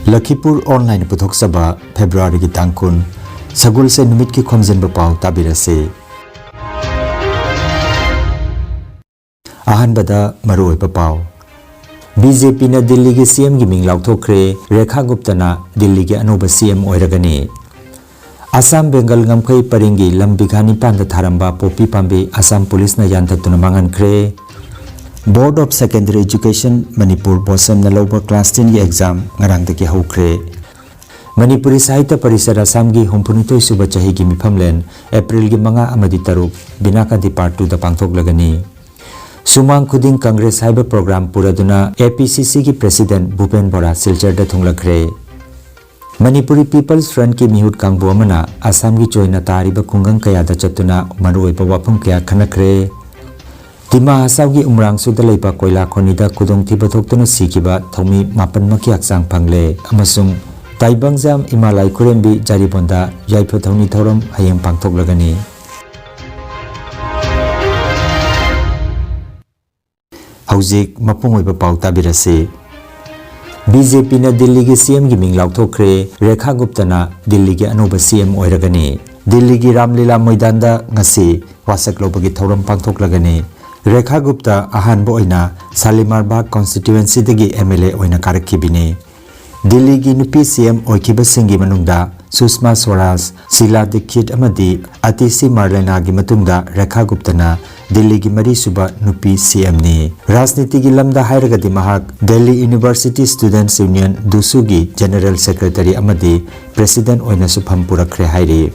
Lakhipur online puthok saba February ki tangkun sagul se numit ki Khomjinba Pao tabirase. Ahan bada maroi Pao. BJP na Delhi ki CM ki ming lauthokre Rekha Gupta na Delhi ki anoba CM oiragani. Assam Bengal ngamkai paringi lambigani panda tharamba popi pambi Assam police na yantatuna mangan kre. Board of Secondary Education Manipur bosam na lower class 10 ki exam ngarang daki haukre. Manipuri Sahitya Parisad Assam ki humpunitoi suba chahi ki mifamlen April ki manga amadi taruk binakadi part 2 da pangthok lagani. Sumang Khuding Congress haiba program puraduna APCC ki President Bhupen Bora Silchar da thunglakre. Manipuri People's Front ki mihut kangbo amana Assam ki joina tariba khungang kaya da chatuna maroi pa wapum kaya khanakre. Tima Hasaw ki umrang suda leipa koila khonida kudong thiba thoktuna sikiba thomi mapan maki aksang phangle amasung Taibangjam Imalai Kurembi Jaribonda Yaipho Thoni Thorom hayeng pangthok lagani. Haujik mapung oiba pau tabirase. BJP na Delhi ki CM ki ming lauthokre Rekha Gupta na Delhi ki anoba CM oiragani. Delhi ki Ramlila Moidanda ngasi wasak lobagi thorom pangthok lagani. Rekha Gupta ahanbo oina Salimar Bagh constituency dagi MLA oina karakkibini. Delhi ki nupi CM oikiba singi manungda Sushma Swaraj, Sheila Dikshit amadi Atisi Marlena gi matungda Rekha Gupta na Delhi ki mari suba nupi CM ni. Rajniti ki lamda hairagadi mahak Delhi University Students Union Dusu gi General Secretary amadi President oina supham purakre hairi.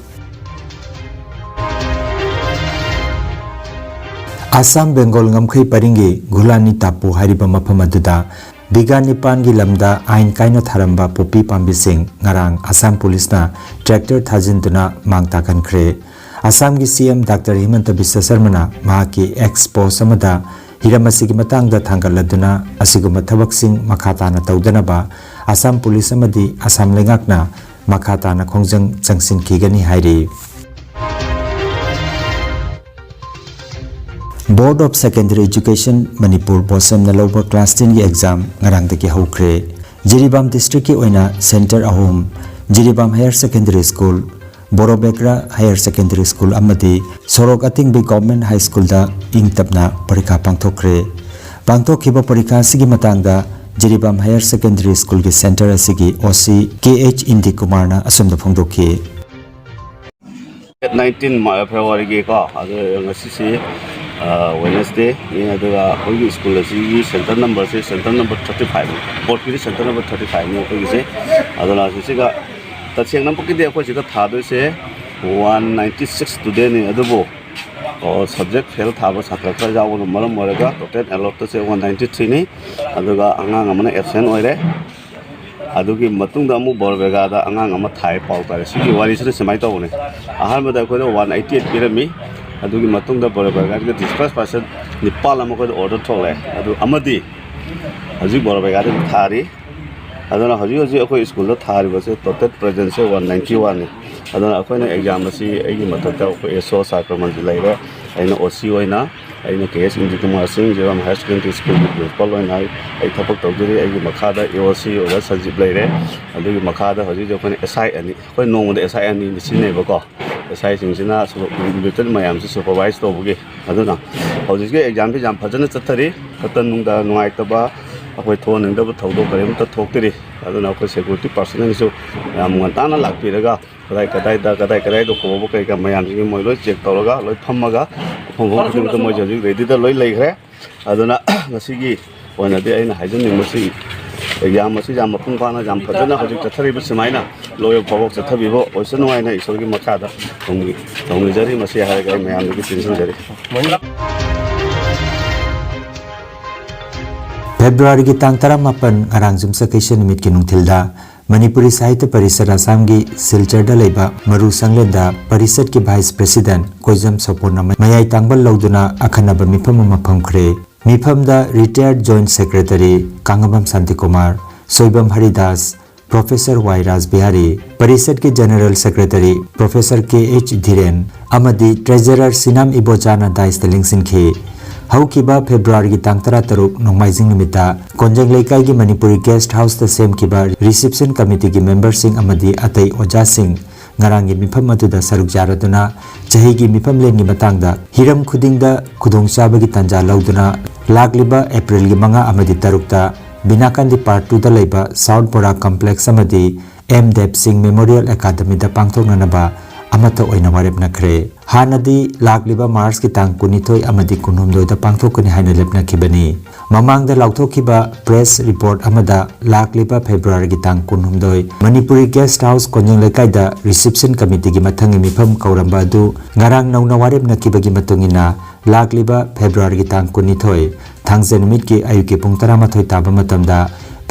Assam Bengal ngamkai paringi Gulani Tapu hariba mafam aduda Biga Nipan gi lamda ain kaina tharamba popi pambi sing ngarang Assam Police na tractor thajinduna mangtakan kre. Assam gi CM Dr. Himanta Biswa Sarma na mahaki expo samada hiramasi gi matangda thangaladuna asiguma thabak sing makata na tawdanaba Assam Police amadi Assam lengakna makata na khongjang changsin khigani hairi. Board of Secondary Education Manipur bosam na lower class 10 ki exam ngarang daki haukre. Jiribam district ki oina center ahom Jiribam Higher Secondary School, Borobekra Higher Secondary School amadi Sorok Atingbi Government High School da ingtapna parikha pangthokre. Pangthokhiba parikha sigi matangda Jiribam Higher Secondary School ki center asigi OC KH Indi Kumar na asumda phongdokhi. 19 February ki ka adu ngasi Wednesday ini adalah pergi sekolah sih center number 35 board kiri center number 35 ni pergi sih adalah sih ka tapi yang nampak kita aku juga thado sih 196 student ni ada bo subject fail thabo satra kara jauh malam mereka total allot sih 193 ni adalah angang amana absent oire adugi matung damu borbega ada angang ama thai pau tare sih wari sih semai tahu ni ahal pada aku itu 188 pirami adugi matungda borobega ga disperse person Nepal amako order thole adu amadi haji borobega de thari adana haji akoi school da thari base total presence 191 adana akoi na exam asi agi matata akoi so sacrament laira aina OC oina aina KS Indi Kumar Singh Jiram High Secondary School principal oina ai thapak tawdiri agi makhada AOC oda Sanjib laire adugi makhada haji akoi SI ani akoi nong de SI ani ni sinne bako sai singina little mayam si supervise to bugi aduna hojike exam bi jam phajana chathari khatan nungda nuai taba akoi thon ningda bu thodo karem ta thoktiri aduna akoi security personnel su yam ngantana lakpiraga kadai do ko kai ka mayam si moi loi check tawraga loi phammaga phongong ku to moi joji ready da loi leikre aduna ngasigi oina de aina haijun ning masi exam masi jam mapung pana jam phajana hojik chathari bu semaina loyo pawok chathabi bo oisan wai na isor gi makada thongni jari masi ha ga mayam gi tension jari February ki tang 18 ngarang jumsa kaisa nimit ki nungthilda Manipuri Sahitya Parisad Assam gi Silchar da leiba maru sanglenda Parisad ki Vice President Koijam Sapurna mayai tangbal lauduna akhanaba mifam ma phamkhre mifam da retired Joint Secretary Kangabam Santi Kumar Soibam Haridas Professor Y. Raj Bihari, Parisad के General Secretary Professor K. H. Dhiren, amadi Treasurer Sinam Ibojana दाइस लिंगसिन खे हौकिबा February की तांग 13 नोंमाइजिंग निमित्ता कोंजेंग लेकाई की Manipuri guest house ता सेमकिबा reception committee की member Singh अमदी अतई ओजा Singh ngarang mifam aduda saruk jaraduna chahi gi mifam len gi matangda hiram khudingda khudong chaba gi tanja lauduna lagliba april gi manga amadi tarukta binakandi part 2 da leiba south bora complex amadi m dep singh memorial academy da pangthoknanaba amata oina warep nakhre hanadi lagliba mars ki tang kunithoi amadi kunhumdoi da pangthokani haina lepna khibani mamang da lauthokhiba press report amada lagliba february ki tang kunhumdoi manipuri guest house konjeng lekai da reception committee gi mathangi mifam kauramba du ngarang nauna warep nakhibagi matungina lagliba february ki tang kunithoi thangzen mit ki ayuki pung 13 taba matamda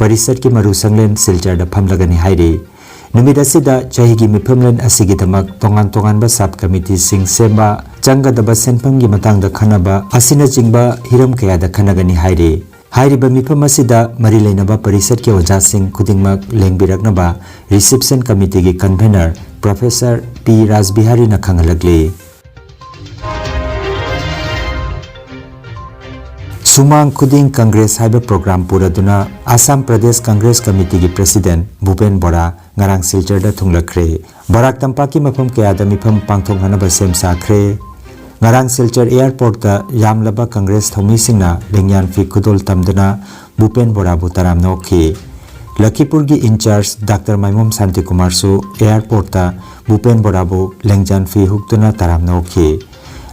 parisat ki maru sanglen silchar da phamlagani hairi numit asida chahi gi mifamlen asigi damak tongan tongan ba sub committee sing semba changa da ba senpam gi matang da khanaba asina jingba hiram kaya da khanagani hairi hairiba mifam asida mari leinaba parisat ki oja sing khudingmak lengbiraknaba reception committee gi convener professor p rajbihari na khangalagli Sumang Khuding Congress haiba program puraduna Assam Pradesh Congress Committee ki President Bhupen Bora ngarang silchar da thunglakre Barak Tampak ki mafam kaya da mifam pangthong hanaba sem sakre ngarang silchar airport da yamlaba Congress thomi singna lengyan fi khudol tamduna Bhupen Bora bu taram nokhi Lakhipur ki in charge Dr. Maimom Santi Kumar su airport da Bhupen Bora bu lengjan fi huktuna taram nokhi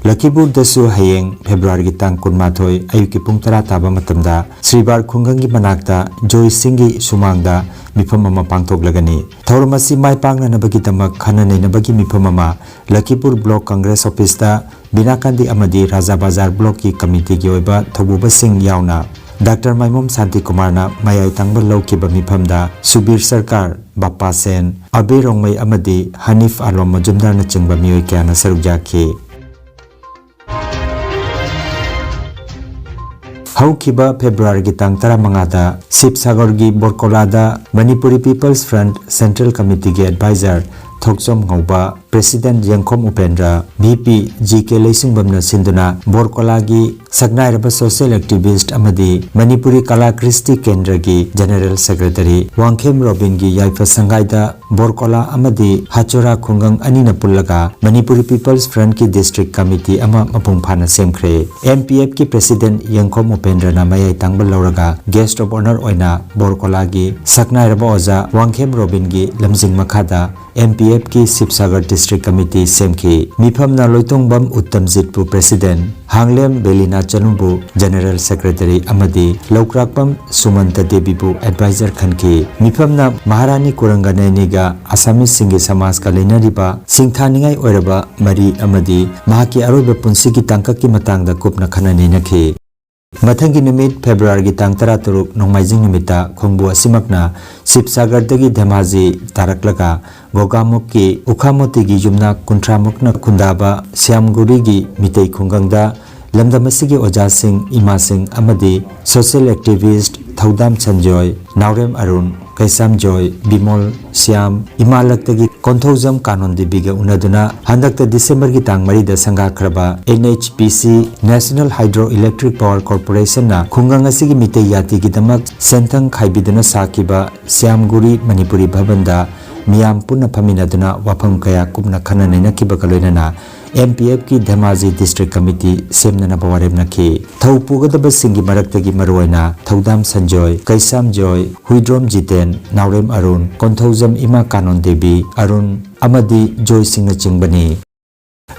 Lakhipur dasu hayeng February ki tang kunmathoi ayuki pung 10 taba matamda Sribar Khungang ki manakta Joy Singh gi sumangda mifam ama pangthoklagani thauramasi mai pangna nabagi tamak khananai nabagi mifam ama Lakhipur block congress office da binakandi amadi Raja Bazar block ki committee gi oiba thobuba singh yauna Dr. Maimom Santi Kumar na mayai tangba laukiba mifam da Subir Sarkar Bappa Sen Abe Rongmai amadi Hanif Alom Majumdar na chingba miyoi kya na saruk jakhi Haukiba February ki tang 15 da Sipsagar gi Borkola da Manipuri People's Front Central Committee ki advisor Thoksom Ngauba President Yangkhom Upendra VP GK Leisingbamna Sinduna Borkola gi Sagnairaba social activist amadi Manipuri Kala Kristi Kendra gi General Secretary Wangkhem Robin gi Yaifa Sangai da Borkola amadi Hachora Khungang anina pullaga Manipuri People's Front ki District Committee ama mapung phana semkhre MPF ki President Yangkhom Upendra na mayai tangbal lauraga guest of honor oina Borkola gi Sagnairaba oja Wangkhem Robin gi lamjing makhada MPF ki Sipsagar District Committee semki mifam na loitongbam Uttamjit pu President Hanglem Belina Chanumbu General Secretary amadi Lokrakpam Sumanta Devi bu advisor khanki mifam na Maharani Kuranganai ga Assamese singi samaj ka leinariba singthaningai oiraba mari amadi mahaki aroiba punsi ki tangka ki matangda kupna khanani nakhi Mathangi numit February ki tang 13 nongmaijing nimita khongbu asimakna Sipsagar dagi Dhemaji taraklaga Gogamuk ki Ukhamoti gi yumna kuntramukna khundaba Siamguri gi mitei khungangda lamdamasigi oja singh ima singh amadi social activist Thaudam Sanjoy Naurem Arun Kaisam Joy Bimol Siam Imalaktagi Konthojam Kanon Debiga unaduna handakta December ki tang 3 da sanga khraba NHPC National Hydroelectric Power Corporation na khungang asigi mitei yati gi damak senthang khaibiduna sakiba Siamguri Manipuri Bhavanda miyam punna phaminaduna wafam kaya kupna khananai nakhiba kaloinana MPF ki Dhemaji District Committee semnana bawarem nakhi thau pugadaba singi maraktagi maroina Thaudam Sanjoy Kaisam Joy Huidrom Jiten Naurem Arun Konthojam Ima Kanon Devi Arun amadi Joy Singh Chingbani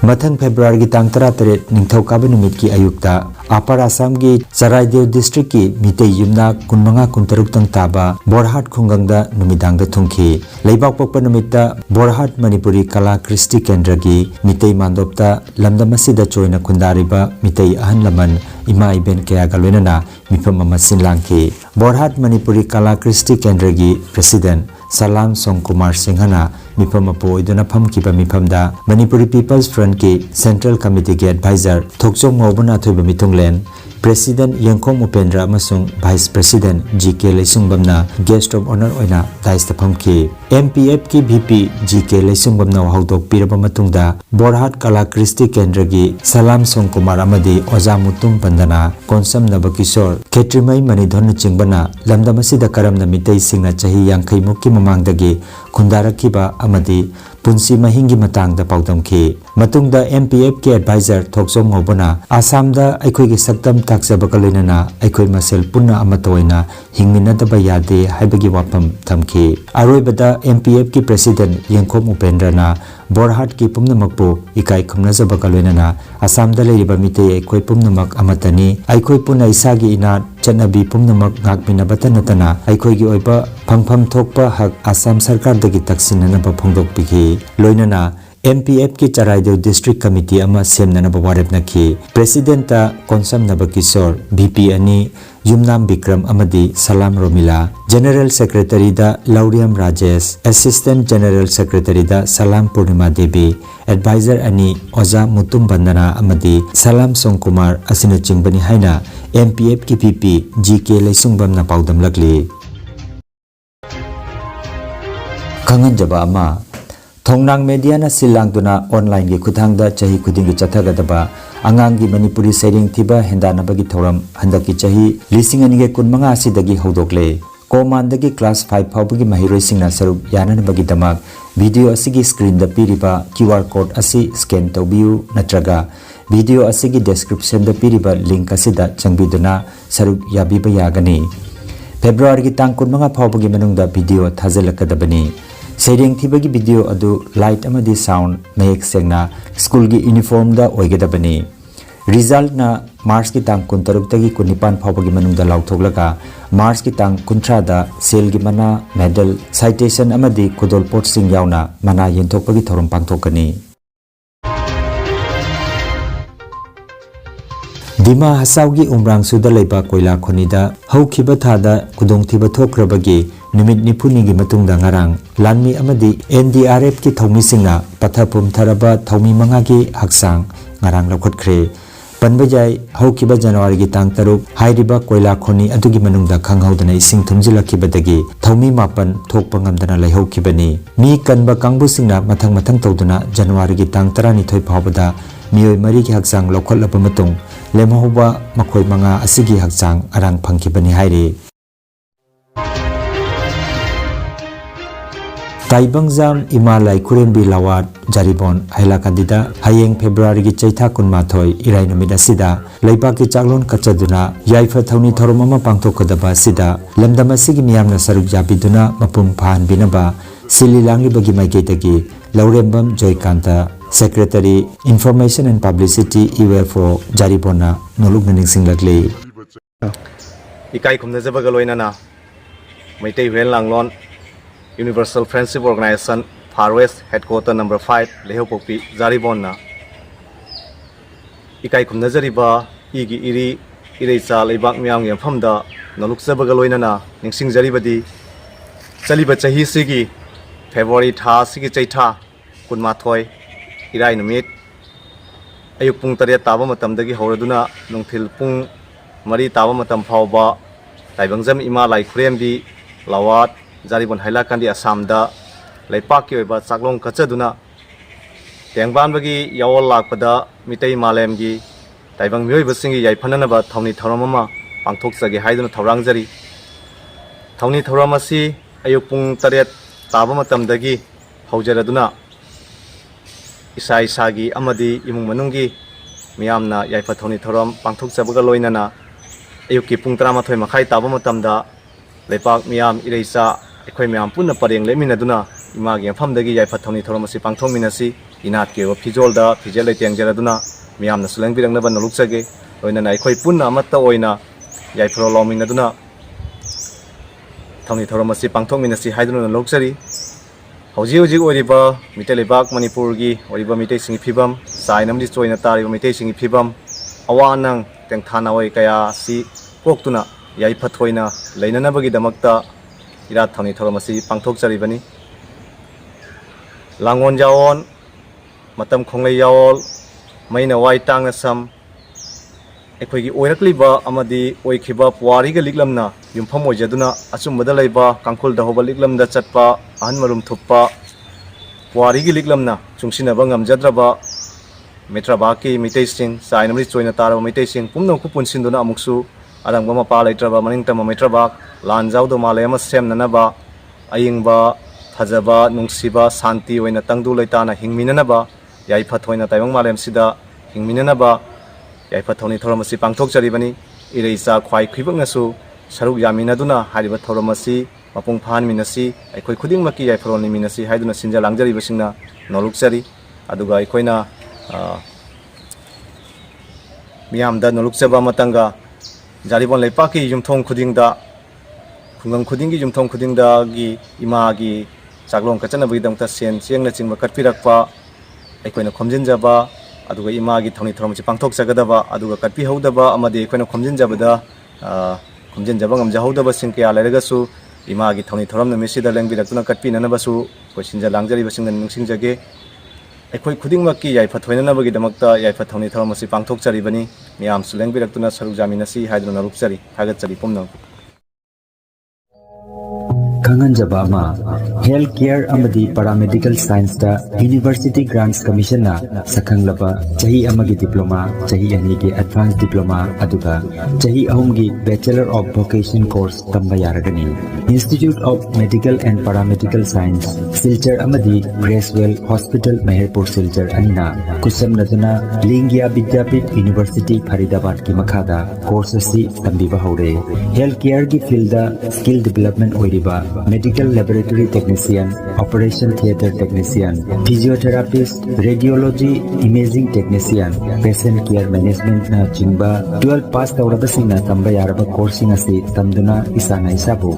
Mathang February ki tang 13 ningthokaba numit ki ayukta Upper Assam ki Charaideo District ki mitei yumna kunmanga kuntaruk tang taba Borhat Khungangda numidangda thungki Leibak pokpa numitta Borhat Manipuri Kala Kristi Kendra ki mitei mandopta lamdamasida choina khundariba mitei ahan laman ima iben kaya galwenana mifam ama sinlangki Borhat Manipuri Kala Kristi Kendra ki President Salam Song Kumar Singhana mifam apo iduna phamkiba mifamda Manipuri People's Front ki Central Committee ki advisor Thokchom Ngobana thoiba mitunglen President Yangkhom Upendra amasung Vice President GK Lesungbamna Guest of Honor oina daista phamki MPF ki VP GK Lesungbamna haudok piraba matungda Borhat Kala Kristi Kendragi Salam Song Kumar amadi Oja Mutum Pandana Konsam Nabakishor Ketrimai Manidhon Chingbana Lamdamasida Karamna Mitei Singna Chahi Yankai Muki Mamangdagi Kundarakiba amadi Punsi Mahingi Matangda Paudamki Matungda MPF ki advisor Thoksom Ngobana Asamda Aikoi ki Saktam Taksabakalinana Aikoi Masel Punna Amatoina Hingminadaba Yade Haibagi Wapam Tamki Aroibada MPF ki President Yangkhom Upendrana Borhat ki Pumnamakpo Ikai Khumnazabakalinana Asamda Leiriba Mitei Aikoi Pumnamak Amatani Aikoi Punna Isagi Inat Chanabi Pumnamak Ngakminabata Natana Aikoi gi Oiba Phangpham Thokpa Hak Assam Sarkar dagi Taksinanaba Phongdok Piki Loinana MPF ki Charaideu District Committee ama semnanaba warep nakhi President ta Konsam Nabakishor VP ani Yumnam Bikram amadi Salam Romila General Secretary da Lauriam Rajesh Assistant General Secretary da Salam Purnima Devi Advisor ani Oja Mutum Bandana amadi Salam Songkumar asina chingbani haina MPF ki VP GK Leisungbam na paudam lakli Khanganjaba ama Thongnang media na silangduna online gi kuthangda chahi khudingi chathagadaba angangi manipuri sering thiba hendanabagi thoram handaki chahi lising anige kunmanga asidagi hodokle komandagi class 5 phawbagi mahiroi singna saruk yananabagi damak video asigi screen da piriba QR code asi scan tobiu natraga video asigi description da piriba link asida changbiduna saruk yabiba yagani February gi tang kunmanga phawbagi manungda video thajalakadabani Sering thibagi video adu light amadi sound mayek sengna school gi uniform da oigedabani result na March ki tang 16 tagi 19 phawbagi manungda lauthoklaga March ki tang 13 da sel gi mana medal citation amadi kudol pot sing yauna mana yenthokpagi thorom pangthokani Dima Hasaugi Umrang Suda Leiba Koila Khonida Haukiba Thada Kudong Thiba Thokrabagi Numit Nipunigi Matungda Ngarang Lanmi Amadi NDRF ki Thomi Singna Pathapum Tharaba Thomi Mangagi Haksang Ngarang Lakhotkre Panbajai Haukiba January gi Tang Taruk Hairiba Koila Khoni Adugi Manungda Khanghaudana Ising Thumjilakibadagi Thomi Mapan Thokpa Ngamdana Laihaukibani Mi Kanba Kangbu Singna Mathang Mathang Tawduna January gi Tang 12 phawbada Miyoi Mari ki Haksang Lokhotlapa Matung Lemhoba Makhoi Manga Asigi Haksang Arang Phangkibani Hairi Taibangjam Imalai Kurembi Lawat Jaribon Hailakandida Hayeng February gi Chaitha Kunmathoi Irai Numit Asida Leipa ki Chaklon Kachaduna Yaifa Thauni Thoromama Pangthokadaba Sida Lamdam asigi miyamna saruk yapiduna Mapung Phan Binaba Sili Langi Bagi Maiketagi Laurembam Joykanta Secretary Information and Publicity UFO Jaribona Noluk Naning Singlakli Ikai Khomjinba Loinana Maitei Wen Langlon Universal Friendship Organization Far West Headquarter number 5 Lehopokpi Jaribona Ikai Khomjinba Igi Iri Irecha Leibak Miyam Yamfamda Nolukjaba Loinana Ningsing Jaribadi Chaliba Chahi Sigi February Tha Sigi Chaitha Kunmathoi Irai Numit Ayuk Pung Tariya Taba Matamdagi Horaduna Nungthil Pung Mari Taba Matam Phawba Taibangjam Imalai Kurembi Lawat Jaribon Hailakandi Assamda Leipaki Oiba Chaklong Kachaduna Tengbanbagi Yawol Lakpada Mitei Malemgi Taibang Myoiba Singi Yaipananaba Thawni Thoramama Pangthoksagi Haiduna Thawrangjari Thawni Thoramasi Ayuk Pung Tariya Taba Matamdagi Haujaraduna Isai Sagi Amadi Imung Manungi Miyamna Yaifa Thawni Thoram Pangthokjabaga Loinana Ayuki Pung 13 Makhai Taba Matamda Leipak Miyam Ireisa Ekhoi Miyam Punna Pareng Leminaduna Imagi Yamfamdagi Yaifa Thawni Thoram asi Pangthokminasi Inat ke Phijolda Phijel Leitengjaraduna Miyamna Sulengbirangna Nolukjage Loinana Ekhoi Punna Amatta Oina Yaifro Lominaduna Thawni Thoram asi Pangthokminasi Haiduna Nolukjari Hauji Oriba Mitei Lebak Manipur gi Oriba Mitei Singi Phibam Sai Namdi Choina Tariba Mitei Singi Phibam Awanang Tengthana Oi Kaya si Koktuna Yaifa Thoina Leinanabagi Damakta Irat Thawni Thoram asi Pangthokjaribani Langon Jawon Matam Khonglei Yawol Maina Wai Tangna Sam ꯑꯩꯈꯣꯏꯒꯤ ꯑꯣꯏꯔꯛꯂꯤꯕ ꯑꯃꯗꯤ ꯑꯣꯏꯈꯤꯕ ꯄꯨꯋꯥꯔꯤꯒ ꯂꯤꯛꯂꯝꯅ ꯌꯨꯝꯐꯝ ꯑꯣꯏꯖꯗꯨꯅ ꯑꯆꯨꯝꯕꯗ ꯂꯩꯕ ꯀꯥꯡꯈꯨꯜꯗ ꯍꯧꯕ ꯂꯤꯛꯂꯝꯗ ꯆꯠꯄ ꯑꯍꯟ ꯃꯔꯨꯝ ꯊꯨꯞꯄ ꯄꯨꯋꯥꯔꯤꯒꯤ ꯂꯤꯛꯂꯝꯅ ꯆꯨꯡꯁꯤꯟꯅꯕ ꯉꯝꯖꯗ꯭ꯔꯕ ꯃꯩꯇ꯭ꯔꯥꯕꯥꯛꯀꯤ ꯃꯩꯇꯩꯁꯤꯡ ꯆꯥꯏꯅꯕꯗꯤ ꯆꯣꯏꯅ ꯇꯥꯔꯕ ꯃꯩꯇꯩꯁꯤꯡ ꯄꯨꯝꯅꯃꯛꯄꯨ ꯄꯨꯟꯁꯤꯟꯗꯨꯅ ꯑꯃꯨꯛꯁꯨ ꯑꯔꯪꯕ ꯃꯄꯥ ꯂꯩꯇ꯭ꯔꯕ ꯃꯅꯤꯡꯇꯝꯕ ꯃꯩꯇ꯭ꯔꯥꯕꯥꯛ ꯂꯥꯟꯖꯥꯎꯗ ꯃꯥꯂꯦꯝ ꯑꯃ ꯁꯦꯝꯅꯅꯕ ꯑꯏꯪꯕ ꯐꯖꯕ ꯅꯨꯡꯁꯤꯕ ꯁꯥꯟꯇꯤ ꯑꯣꯏꯅ ꯇꯪꯗꯨ ꯂꯩꯇꯥꯅ ꯍꯤꯡꯃꯤꯟꯅꯅꯕ ꯌꯥꯏꯐ-ꯊꯣꯏꯅ ꯇꯥꯏꯕꯪ ꯃꯥꯂꯦꯝꯁꯤꯗ ꯍꯤꯡꯃꯤꯟꯅꯅꯕ ꯌꯥꯏꯐ-ꯊꯧꯅꯤ ꯊꯧꯔꯝ ꯑꯁꯤ ꯄꯥꯡꯊꯣꯛꯆꯔꯤꯕꯅꯤ ꯏꯔꯩꯆꯥ ꯈ꯭ꯋꯥꯏ ꯈꯨꯗꯤꯡꯃꯛꯅꯁꯨ ꯁꯔꯨꯛ ꯌꯥꯃꯤꯟꯅꯗꯨꯅ ꯍꯥꯏꯔꯤꯕ ꯊꯧꯔꯝ ꯑꯁꯤ ꯃꯄꯨꯡ ꯐꯥꯍꯟꯃꯤꯟꯅꯁꯤ ꯑꯩꯈꯣꯏ ꯈꯨꯗꯤꯡꯃꯛꯀꯤ ꯌꯥꯏꯐꯔꯣꯟ ꯅꯤꯃꯤꯟꯅꯁꯤ ꯍꯥꯏꯗꯨꯅ ꯁꯤꯟꯖ ꯂꯥꯡꯖꯔꯤꯕꯁꯤꯡꯅ ꯅꯣꯂꯨꯛꯆꯔꯤ ꯑꯗꯨꯒ ꯑꯩꯈꯣꯏꯅ ꯃꯤꯌꯥꯝꯗ ꯅꯣꯂꯨꯛꯆꯕ ꯑꯃꯇꯪꯒ ꯖꯥꯔꯤꯕꯣꯟ ꯂꯩꯄꯥꯛꯀꯤ ꯌꯨꯝꯊꯣꯡ ꯈꯨꯗꯤꯡꯗ ꯈꯨꯡꯒꯪ ꯈꯨꯗꯤꯡꯒꯤ ꯌꯨꯝꯊꯣꯡ ꯈꯨꯗꯤꯡꯗꯒꯤ ꯏꯃꯥꯒꯤ ꯆꯥꯛꯂꯣꯟ ꯀꯠꯆꯅꯕꯒꯤꯗꯃꯛꯇ ꯁꯦꯟ ꯆꯦꯡꯅꯆꯤꯡꯕ ꯀꯠꯄꯤꯔꯛꯄ ꯑꯩꯈꯣꯏꯅ ꯈꯣꯝꯖꯤꯟꯖꯕ ꯑꯗꯨꯒ ꯏꯃꯥꯒꯤ ꯊꯧꯅꯤ ꯊꯧꯔꯝ ꯑꯁꯤ ꯄꯥꯡꯊꯣꯛꯆꯒꯗꯕ ꯑꯗꯨꯒ ꯀꯠꯄꯤꯍꯧꯗꯕ ꯑꯃꯗꯤ ꯑꯩꯈꯣꯏꯅ ꯈꯣꯝꯖꯤꯟꯖꯕ ꯉꯝꯖꯍꯧꯗꯕꯁꯤꯡ ꯀꯌꯥ ꯂꯩꯔꯒꯁꯨ ꯏꯃꯥꯒꯤ ꯊꯧꯅꯤ ꯊꯧꯔꯝ ꯅꯨꯃꯤꯠꯁꯤꯗ ꯂꯦꯡꯕꯤꯔꯛꯇꯨꯅ ꯀꯠꯄꯤꯅꯅꯕꯁꯨ ꯑꯩꯈꯣꯏ ꯁꯤꯟꯖ ꯂꯥꯡꯖꯔꯤꯕꯁꯤꯡꯅ ꯅꯤꯡꯁꯤꯡꯖꯒꯦ ꯑꯩꯈꯣꯏ ꯈꯨꯗꯤꯡꯃꯛꯀꯤ ꯌꯥꯏꯐ ꯊꯣꯏꯅꯅꯕꯒꯤꯗꯃꯛꯇ ꯌꯥꯏꯐ ꯊꯧꯅꯤ ꯊꯧꯔꯝ ꯑꯁꯤ ꯄꯥꯡꯊꯣꯛꯆꯔꯤꯕꯅꯤ ꯃꯤꯌꯥꯝꯁꯨ ꯂꯦꯡꯕꯤꯔꯛꯇꯨꯅ ꯁꯔꯨꯛ ꯌꯥꯃꯤꯟꯅꯁꯤ ꯍꯥꯏꯗꯨꯅ ꯅꯣꯂꯨꯛꯆꯔꯤ ꯊꯥꯒꯠꯆꯔꯤ ꯄꯨꯝꯅꯃꯛ ꯈꯪꯍꯟꯖꯕ ꯑꯃ ꯍꯦꯜꯊ ꯀꯦꯌꯔ ꯑꯃꯗꯤ ꯄꯥꯔꯥꯃꯦꯗꯤꯀꯦꯜ ꯁꯥꯏꯟꯁꯇ ꯌꯨꯅꯤꯚꯔꯁꯤꯇꯤ ꯒ꯭ꯔꯥꯟꯠꯁ ꯀꯃꯤꯁꯟꯅ ꯁꯛꯈꯪꯂꯕ ꯆꯍꯤ ꯑꯃꯒꯤ ꯗꯤꯄ꯭ꯂꯣꯃꯥ ꯆꯍꯤ ꯑꯅꯤꯒꯤ ꯑꯦꯗꯚꯥꯟꯁ ꯗꯤꯄ꯭ꯂꯣꯃꯥ ꯑꯗꯨꯒ ꯆꯍꯤ ꯑꯍꯨꯝꯒꯤ ꯕꯦꯆꯦꯂꯔ ꯑꯣꯐ ꯚꯣꯀꯦꯁꯟ ꯀꯣꯔꯁ ꯇꯝꯕ ꯌꯥꯔꯒꯅꯤ institute of medical and paramedical science Silchar ꯑꯃꯗꯤ ꯒ꯭ꯔꯦꯁꯋꯦꯜ ꯍꯣꯁꯄꯤꯇal ꯃꯍꯦꯔꯄꯨꯔ ꯁꯤꯜꯆꯔ ꯑꯅꯤꯅ ꯈꯨꯠꯁꯝꯅꯗꯨꯅ ꯂꯤꯡꯒ꯭ꯌꯥ ꯕꯤꯗ꯭ꯌꯥꯄꯤठ ꯌꯨꯅꯤꯚꯔꯁꯤꯇꯤ ꯐꯔꯤꯗꯥꯕꯥꯗꯀꯤ ꯃꯈꯥꯗ ꯀꯣꯔꯁ ꯑꯁꯤ ꯇꯝꯕꯤꯕ ꯍꯧꯔꯦ ꯍꯦꯜꯊ ꯀꯦꯌꯔꯒꯤ ꯐꯤꯜꯗ ꯁ꯭ꯀꯤꯜ ꯗꯤꯚꯦꯂꯞꯃꯦꯟट ꯑꯣꯏꯔꯤꯕ medical laboratory technician operation theatre technician physiotherapist radiology imaging technician patient care management ना चिंबा 12 पास तौरबसिंग ना तंबा यारबा कोर्सिंग असी तमदुना इसाना इसाबु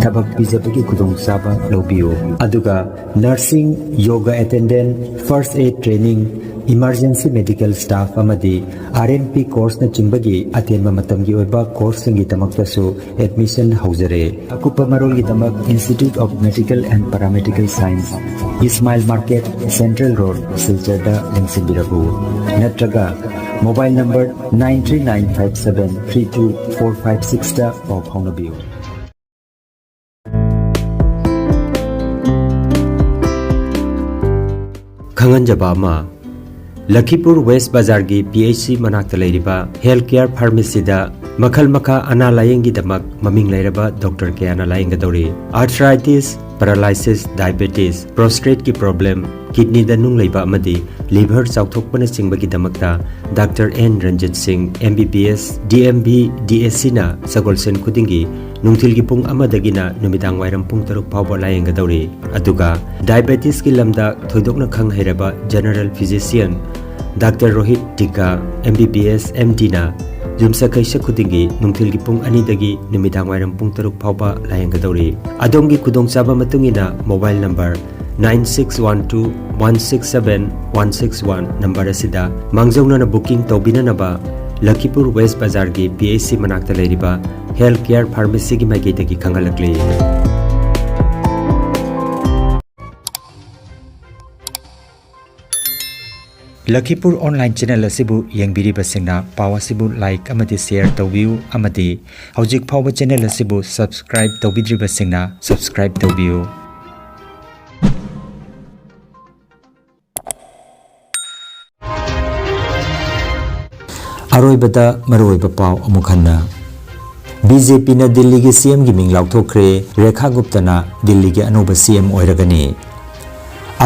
थबक पिजबगी खुदोंग साबा लौबियो अदुगा nursing yoga attendant first aid training emergency medical staff अमदी आरएमपी कोर्स न चिंबगी अतेनबा मतमगी ओइबा कोर्स संगी तमक्तसु एडमिशन हौजरे अकुपा मरोलगी तमक institute of medical and paramedical science Ismail market central road सिलचरदा लिंक्सिबिरबु नत्रगा मोबाइल नंबर 9395732456 दा पाउ फाउनबियो खंगनजबा मा लखीपुर वेस्ट बाजार की PHC मनाक्ता लेरिबा हेल्थ केयर फार्मेसी दा मखल मखा अना लायेंगी दमक ममिंग लेरबा डॉक्टर के अना लायेंग दौरी आर्थराइटिस पैरालिसिस डायबिटीज प्रोस्टेट की प्रॉब्लम किडनी दा नुंग लेबा अमदी लिवर चाउथोकपन चिंबगी दमकता doctor N Ranjit Singh MBBS DMB DSC ना सगोलसेन खुदिंगी नुंगथिल की पुंग अमदगिना नुमिदांग वायरम पुंग तरुक फावबा लायेंग दौरी अदुगा डायबिटीज की lambda थोइदोकना खंग हेरबा general physician doctor Rohit टिका MBBS MD ना जुमसा कैसे खुदिंगी नुंगथिल की पुंग अनिदगी नुमिदांग वायरम पुंग तरुक फावबा लायेंग दौरी अदोंगी खुदोंचाबा मतुंगिना मोबाइल नंबर 9612167161 नंबर असिदा मांगजौना बुकिंग तौबिननबा लखीपुर वेस्ट बाजार की PHC मनाक्ता लेरिबा हेल्थ केयर फार्मेसी की माइकेतगी खंगलकली लखीपुर ऑनलाइन चैनल असिबु येंगबिरिबसिंगना पाव असिबु लाइक अमदि शेयर तौबियु अमदि हौजिक फावबा चैनल असिबु सब्सक्राइब तौबिद्रिबसिंगना सब्सक्राइब तौबियु अरोइबदा मरोइबा पाव अमुखन्ना बीजेपी ना दिल्ली के CM की मिंग लाउथोखरे रेखा गुप्ता ना दिल्ली के अनोबा CM ओइरगनी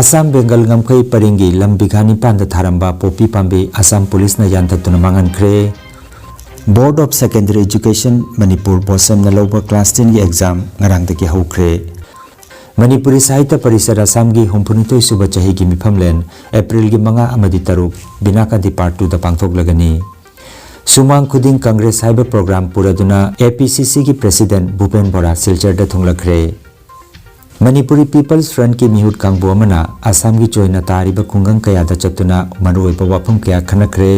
आसाम बेंगल गमखै परिंगी लंबिघानी पांद थारंबा पोपी पांबे आसाम पुलिस ना यानथतुना मांगनख्रे board of secondary education Manipur बोसम ना लौबा क्लास 10 की एग्जाम ngarangdagi हौखरे मणिपुरी साहित्य परिषद आसाम की 62 सुबा चाही की मिफमलेन अप्रैल की 5 अमदि 3 बिनाकांति पार्ट 2 दा पांगथोकलगनी सुमांग खुदिंग कांग्रेस हाइबा प्रोग्राम पुरादुना APCC की प्रेसिडेंट भूपेन बोरा सिलचरदा थुंगलखरे मणिपुरी पीपल्स फ्रंट की मिहुत कांगबो अमना आसाम की चोइना तारिबा खुंगंग कयादा चतुना मरुइबा वाफम कया खनखरे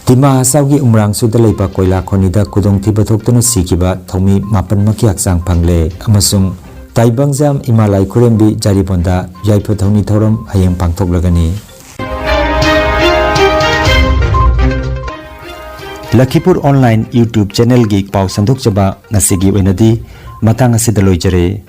दिमा हासाव की उमरांगसुदा लेबा कोयला खोनिदा खुदोंथिबा थोक्तुना सिकिबा थौमी मापन मकी हक्सांग फंगले अमसुंग ताइबंगजाम इमालाई खुरेंबी जारिबोंदा याइफो थौनी थौरम हयेंग पांगथोकलगनी Lakhipur Online YouTube channel gi pau sandok chaba ngasigi oinadi matang asida loijare.